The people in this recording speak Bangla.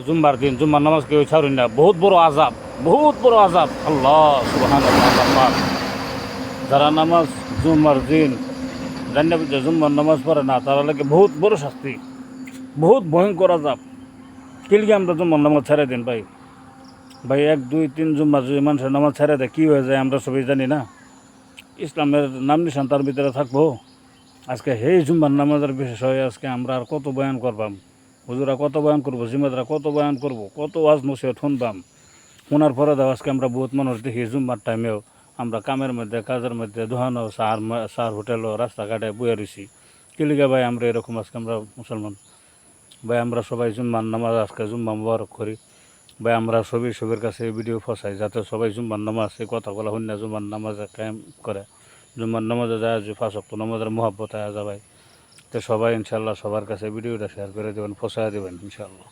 জুম্মার দিন জুম্মার নামাজ কেউ ছাড়ুন না, বহুত বড় আযাব, বহুত বড় আযাব। আল্লাহ সুবহানাল্লাহ। আল্লাহ পাক যারা নামাজ জুম্মার দিন জান্না বুঝে জুম্মার নামাজ পড়ে না, তারা লাগে বহুত বড় শাস্তি, বহুত ভয়ঙ্কর আযাব। কিলকে আমরা জুম্মার নামাজ ছেড়ে দিন ভাই। ভাই 1 2 3 জুম্মা যদি মানুষের নামাজ ছেড়ে দেয় কী হয়ে যায় আমরা সবাই জানি না। ইসলামের নাম নিশান তার ভিতরে থাকবো। আজকে সেই জুম্মার নামাজের বিষয়ে আজকে আমরা আর কত বয়ান করবাম, হুজুরা কত বয়ান করবো, জিম্মাদারা কত বয়ান করবো, কত ওয়াজ নসিহত শুনবাম। শোনার পরে দাও আজকে আমরা বহুত মানুষ দেখি জুম্মার টাইমেও আমরা কামের মধ্যে কাজের মধ্যে দোহানো সার হোটেলও রাস্তাঘাটে বয়ে রয়েছি। কিলিকা ভাই আমরা এরকম আজকে আমরা মুসলমান ভাই, আমরা সবাই জুম্মার নামাজ আজকে জুম্মা মুবারক করি ভাই। আমরা সবই সবের কাছে ভিডিও ফসাই যাতে সবাই জুম্মার নামাজ এই কথাগুলো শূন্য জুম্মার নামাজে কায়েম করে, জুম্মার নামাজে যায় যে 5 ওয়াক্ত নামাজের মহব্বত আয়া যাবে। তো সবাই ইনশাল্লাহ সবার কাছে ভিডিওটা শেয়ার করে দেবেন, ফসায় দেবেন ইনশাল্লাহ।